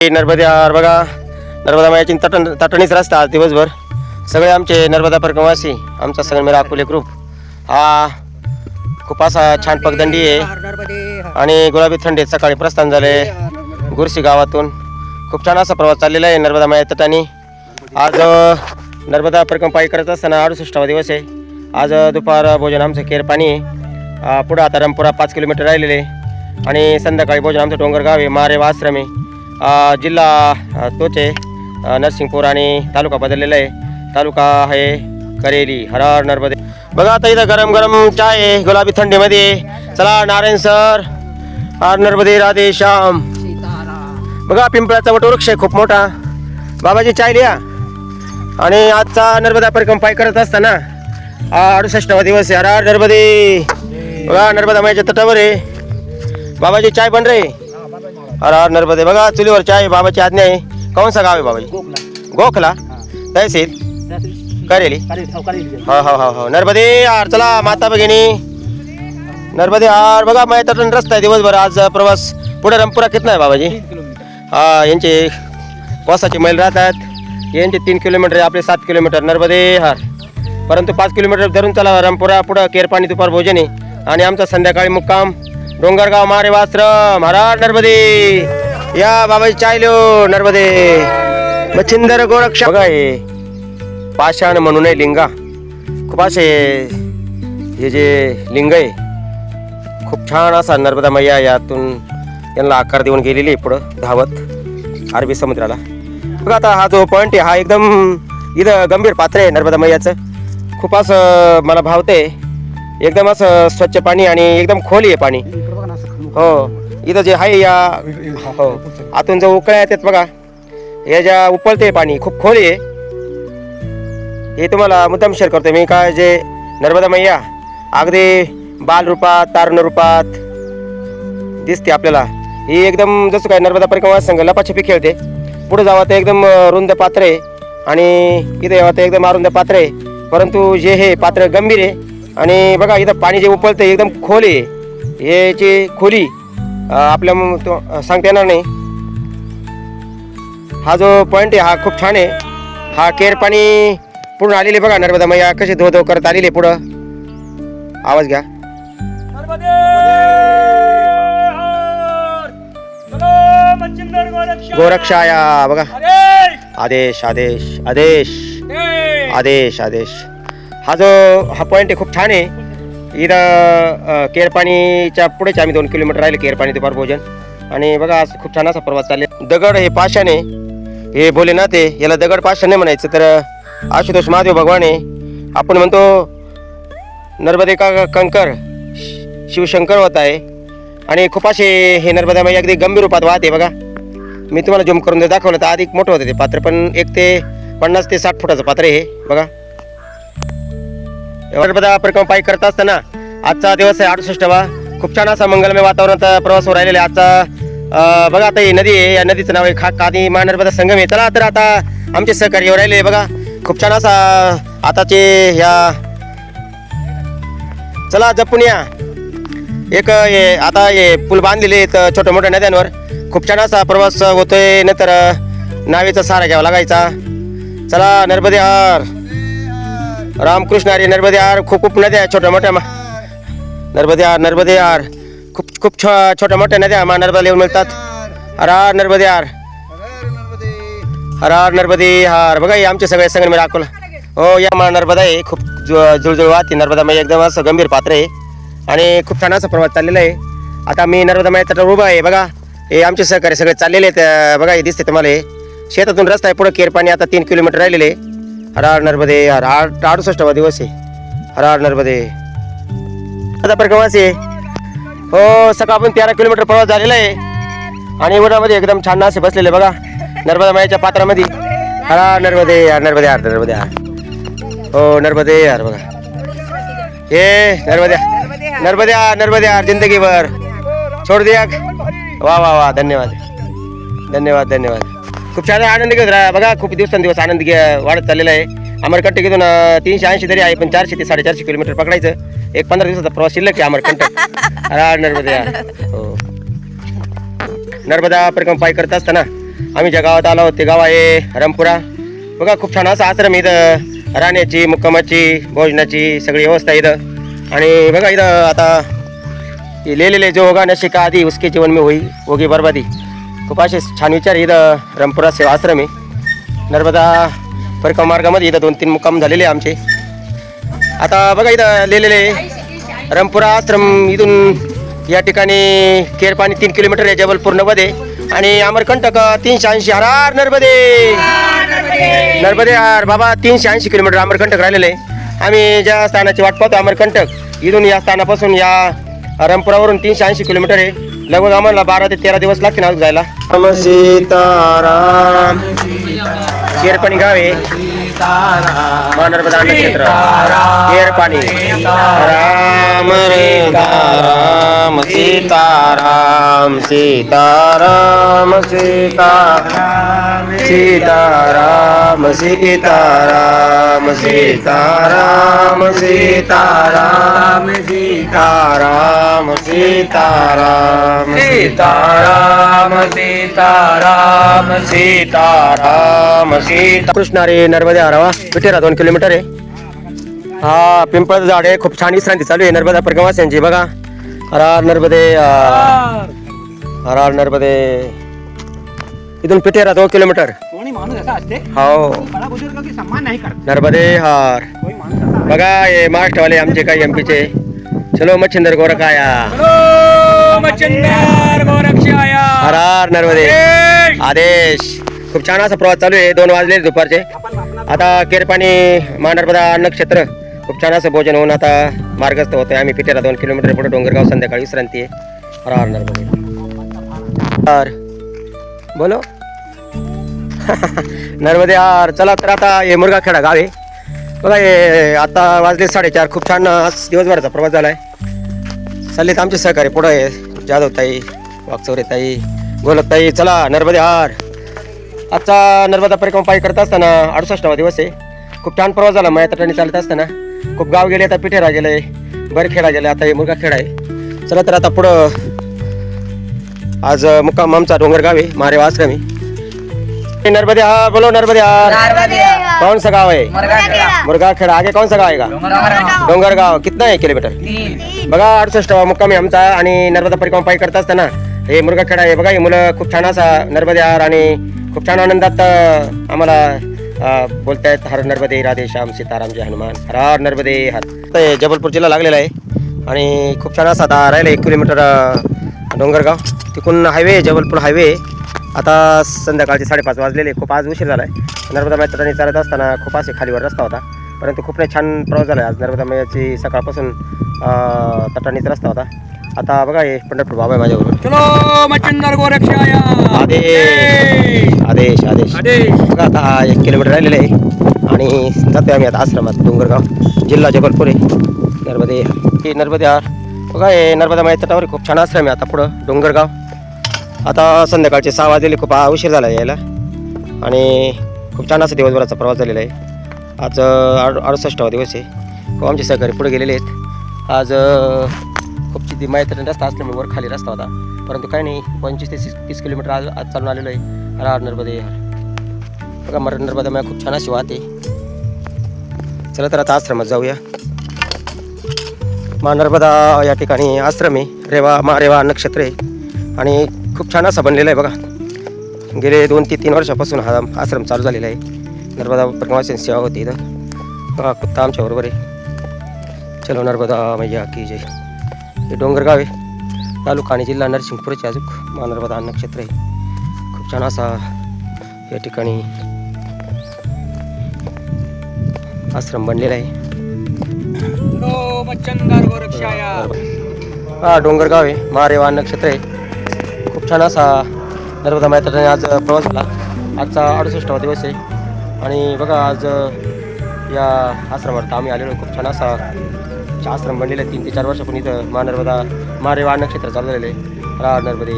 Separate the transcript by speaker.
Speaker 1: नर्मद्यावर बघा, नर्मदा मायाची तटणीच रस्ता आज दिवसभर सगळे आमचे नर्मदा परिक्रमावासी आमचा संगमेर अकोले ग्रुप हा खूप असा छान पगदंडी आहे आणि गुलाबी थंडीत सकाळी प्रस्थान झाले गुरशी गावातून. खूप छान असा प्रवास चाललेला आहे नर्मदा माया तटाने. आज नर्मदा परिक्रमा पायी करत असताना 68वा दिवस आहे. आज दुपार भोजन आमचं केर पाणी आहे. पुढं आता रामपुरा 5 किलोमीटर राहिलेले आणि संध्याकाळी भोजन आमचं डोंगरगाव आहे मारेवा आश्रम आहे. जिल्हा तोच आहे नरसिंगपूर आणि तालुका बदललेला आहे. तालुका आहे करेली. हर हर नर्मदे. बघा आता इथं गरम गरम चाय आहे गुलाबी थंडीमध्ये. चला नारायण सर, हर नर्मदे, राधे श्याम. बघा पिंपळाचा वटवृक्ष आहे खूप मोठा. बाबाजी चाय लिया. आणि आजचा नर्मदा परिक्रमा पायी करत असताना 68वा दिवस आहे. हर हर नर्मदे. बघा नर्मदा मायाच्या तटावर आहे. बाबाजी चाय बन रे. हर हर नर्मदे. बघा चुलीवर चाय बाबाची आज्ञा आहे. कौन सा गाव आहे बाबाजी? गोखला तहसील करेली. हो हो हो हो नर्मदे यार. चला माता भगिनी नर्मदे यार. बघा माया तटून रस्ता आहे दिवसभर आज प्रवास. पुढे रामपुरा कितना आहे बाबाजी? हा यांचे कोसाचे मैल राहतात. यांचे 3 किलोमीटर आहे, आपले 7 किलोमीटर नर्मदे हार. परंतु 5 किलोमीटर धरून चला रामपुरा. पुढं केरपाणी दुपार भोजन आहे आणि आमचा संध्याकाळी मुक्काम डोंगरगाव मारेवा आश्रम. हर हर नर्मदे. या बाबाजी चाय लो नर्मदे. मच्छिंदर गोरक्षा. बघा हे पाषाण म्हणून आहे लिंगा. खूप असे हे जे लिंग आहे खूप छान असा नर्मदा मैया यातून यांना आकार देऊन गेलेली आहे पुढं धावत अरबी समुद्राला. बघा आता हा जो पॉईंट आहे हा एकदम इथं गंभीर पात्र आहे नर्मदा मैयाचं. खूप असं मला भावते. एकदम असं स्वच्छ पाणी आणि एकदम खोली आहे पाणी. हो इथं जे आहे या हो आतून जो उकळ्या येतात बघा या ज्या उपलते पाणी खूप खोली आहे. हे तुम्हाला मुद्दाम शेअर करतो मी. काय जे नर्मदा मैया अगदी बाल रूपात तारुण रूपात दिसते आपल्याला. ही एकदम जसं काय नर्मदा परिक्रमा संघ लपाछपी खेळते. पुढे जावं तर एकदम रुंद पात्र आहे आणि इथे यावं तर एकदम अरुंद पात्र आहे. परंतु जे हे पात्र गंभीर आहे आणि बघा इथं पाणी जे उपलते एकदम खोल आहे. याची खोली आपल्या सांगता येणार नाही. हा जो पॉईंट आहे हा खूप छान आहे. हा केर पाणी पूर्ण आलेले बघा नर्मदा मैया कसे धो धो करत आलेले. पुढं आवाज घ्या. गोरक्षाया. बघा आदेश आदेश आदेश आदेश आदेश. हा जो हा पॉईंट आहे खूप छान आहे. इथं केरपाणीच्या पुढेच आम्ही 2 किलोमीटर राहिले केरपाणी दुपार भोजन. आणि बघा आज खूप छान असा प्रवास चालले. दगड हे पाषाण आहे. हे बोले ना ते याला दगड पाषाण नाही म्हणायचं तर आशुतोष महादेव भगवान आहे. आपण म्हणतो नर्मदे का कंकर शिवशंकर होत आहे. आणि खूप असे हे नर्मदा मैया अगदी गंभीर रूपात वाहते. बघा मी तुम्हाला जूम करून दाखवलं तर अधिक मोठं होतं ते पात्र. पण 1 ते 50 ते 60 फुटाचं पात्र आहे हे बघा. नर्मदा परिक्रमा पायी करत असताना आजचा दिवस आहे 68वा. खूप छान असा मंगलमय वातावरणात प्रवास होऊ राहिलेला आहे आजचा. बघा आता ही नदी आहे. या नदीचं नाव आहे खाक आदी नर्मदा संगम आहे. चला तर आता आमचे सहकारी येऊ राहिले बघा. खूप छान असा आताचे ह्या चला जपून या. एक हे आता हे पूल बांधलेले आहेत छोट्या मोठ्या नद्यांवर. खूप छान असा प्रवास होतोय. नंतर नावेचा सहारा घ्यावा लागायचा. चला नर्मदे हार. रामकृष्ण हरी. नर्मदे हार. खूप खूप नद्या छोट्या मोठ्या नर्मदे हार नर्मदे हार. खूप खूप छोट्या मोठ्या नद्या नर्मदा येऊन मिळतात. हर हर नर्मदे हार. हर हर नर्मदे हार. बघा हे आमचे सगळे संगमेर अकोला. हो या नर्मदा आहे. खूप जुळजुळ वाहते नर्मदा मैया. एकदम असं गंभीर पात्र आहे आणि खूप छान असा प्रवास चाललेला आहे. आता मी नर्मदा मैया तटावर उभा आहे. बघा हे आमचे सहकारी सगळे चाललेले आहेत. बघा हे दिसते तुम्हाला हे शेतातून रस्ता आहे. पुढे केरपाणी आता 3 किलोमीटर राहिलेले. हर हर नर्मदे हर. 68वा दिवस आहे. हर हर नर्मदे. आता परिक्रमाचे हो सकाळपासून 13 किलोमीटर प्रवास झालेला आहे आणि उन्हामध्ये एकदम छान असे बसलेले बघा नर्मदा मैयाच्या पात्रामध्ये. हर हर नर्मदे हर नर्मदे हर नर्मदे हर. हो नर्मदे हर. बघा हे नर्मदे नर्मदे हर नर्मदे हर. जिंदगीभर छोड दिया. वा वा वा. धन्यवाद धन्यवाद धन्यवाद. खूप छान आनंद घेत राहा. बघा खूप दिवसांदिवस आनंद वाढत चाललेला आहे. अमरकंटकीतून 380 तरी आहे पण 400 ते 450 किलोमीटर पकडायचं. एक 15 दिवसाचा प्रवास शिल्लक आहे अमरकंटक. हर नर्मदे. हो नर्मदा परिक्रमा पायी करत असताना आम्ही ज्या गावात आलो ते गाव आहे रमपुरा. बघा खूप छान असा आश्रम इथं, राहण्याची, मुक्कामाची, भोजनाची सगळी व्यवस्था इथं. आणि बघा इथं आता लिहिलेले जो होगा नशे का आधी उसके जीवन में होई होगी बर्बादी. खूप असे छान विचार इथं रमपुरा सेवा आश्रम आहे. नर्मदा परिक्रमा मार्गामध्ये इथं 2-3 मुक्काम झालेले आमचे. आता बघा इथं लिहिलेले रमपुरा आश्रम इथून या ठिकाणी केरपाणी 3 किलोमीटर आहे जबलपूरमध्ये. आणि अमरकंटक 380. हरार नर्मदे नर्मदे यार बाबा. 380 किलोमीटर अमरकंटक राहिलेलं आहे. आम्ही ज्या स्थानाची वाट पाहतो अमरकंटक, इथून या स्थानापासून या रमपुरावरून 380 किलोमीटर आहे. लगभग आम्हाला 12 ते 13 दिवस लागतील अजून जायला. सीताराम केरपाणी गाव आहे, नर्मदा नक्षत्र केरपाणी. राम रे राम सीताराम सीताराम सीताराम सीताराम सीताराम सीताराम सीताराम सीताराम सीताराम सीताराम सीताराम सीताराम सीता. कृष्णा रे नर्मदा हरावा पिठेरा 2 किलोमीटर आहे. हा पिंपळाचं झाड आहे. खूप छान विश्रांती चालू आहे नर्मदा परिक्रमावासियांची. बघा हरार नर्मदे हरार नर्मदे. इथून पिठेरा 2 किलोमीटर. हो नर्मदे हार. बघा हे महाराष्ट्रवाले आमचे काही एमपीचे. चलो मच्छिंदर गोरखाया हरार नर्मदे आदेश. खूप छान असा प्रवास चालू आहे. 2 वाजले दुपारचे. आता केरपाणी नर्मदा नक्षत्र खूप छान असं भोजन होऊन आता मार्गस्थ होतोय. आम्ही पिठेरा 2 किलोमीटर पुढे डोंगरगाव. संध्याकाळी विश्रांती आहे. हरार नर्मदे हार. बोलो नर्मदे हार. चला तर आता हे मुरगाखेडा गाव आहे. बघा हे आता वाजले 4:30. खूप छान दिवसभराचा प्रवास झाला आहे. चाललेत आमचे सहकारी पुढं आहे, जाधवताई, वागचौरेताई, गोलकताई. चला नर्मदे हार. आजचा नर्मदा परिक्रमा पायी करत असताना 68वा दिवस आहे. खूप छान प्रवास झाला. माया तटाने चालत असताना खूप गाव गेले. आता पिठेरा गेले, बरखेडा गेले, आता हे मुरगाखेडा आहे. चला तर आता पुढं आज मुक्काम आमचा डोंगरगाव आहे, मारेवा आश्रमी. नर्मदे हार. बोलो नर्मदे हार. कौन सा गाव है? मुरगाखेड़ा. आगे कौन सा गाव है? डोंगरगाव. कितना है किलोमीटर? बघा 68वा मुक्काम आहे आमचा. आणि नर्मदा परिक्रमा पायी करत असताना हे मुरगाखेडा आहे. बघा हे मुलं खूप छान असा नर्मदे हार आणि खूप छान आनंदात आम्हाला बोलतायत. हर नर्मदे राधे श्याम सीताराम जय हनुमान. हर नर्मदे हर. ते जबलपूर जिल्हा लागलेला आहे आणि खूप छान असा आता राहिला 1 किलोमीटर डोंगरगाव. तिकडून हायवे जबलपूर हायवे. आता संध्याकाळचे 5:30 वाजलेले. खूप आज उशीर झाला आहे. नर्मदा माई तटाने चालत असताना खूप असे खालीवर रस्ता होता, परंतु खूप नाही छान प्रवास झाला आहे आज. नर्मदा माईची सकाळपासून तटानेच रस्ता होता. आता बघा हे पंढरपूर बाबा आहे माझ्याबरोबर.
Speaker 2: चलो मच्छिंदर गोरक्षाया
Speaker 1: आदेश आदेश आदेश. बघा आता 1 किलोमीटर राहिलेलं आहे आणि जातोय आम्ही आता आश्रमात. डोंगरगाव जिल्हा जबलपूर आहे. नर्मदे हार. बघा हे नर्मदा माई तटावर खूप छान आश्रम आहे. आता पुढं डोंगरगाव. आता संध्याकाळचे 6 वाजलेले. खूप उशीर झाला यायला आणि खूप छान असा दिवसभराचा प्रवास झालेला आहे. आज 68वा दिवस आहे. खूप आमचे सहकारी पुढे गेलेले आहेत. आज खूप चिद्दी माहिती रस्ता असल्यामुळे वर खाली रस्ता होता, परंतु काही नाही. 25 ते 30 किलोमीटर आज चालून आलेलो आहे. हरार नर्मदे हार. बघा नर्मदा माई खूप छान अशी वाहते. चला तर आता आश्रमात जाऊया. नर्मदा या ठिकाणी आश्रम आहे. रेवा नक्षत्र आहे आणि खूप छान असा बनलेला आहे. बघा गेले 2 ते 3 वर्षापासून हा आश्रम चालू झालेला आहे. नर्मदा परिक्रमावासियांची सेवा होती इथं. बघा कुत्ता आमच्याबरोबर आहे. चलो नर्मदा मैया की जय. हे डोंगरगाव आहे, तालुका आणि जिल्हा नरसिंगपूरचे. अजून नर्मदा नक्षत्र आहे. खूप छान असा या ठिकाणी आश्रम बनलेला आहे. हा डोंगरगाव आहे, मारेवा नक्षत्र आहे. खूप छान असा नर्मदा माई तटाने आज प्रवास झाला. आजचा 68वा दिवस आहे आणि बघा आज या आश्रमात आम्ही आलेलो. खूप छान असा आश्रम बनलेला आहे. 3 ते 4 वर्षापूर्वी इथं नर्मदा मारेवा नक्षत्र चालू झालेलं आहे. हरार नर्मदे.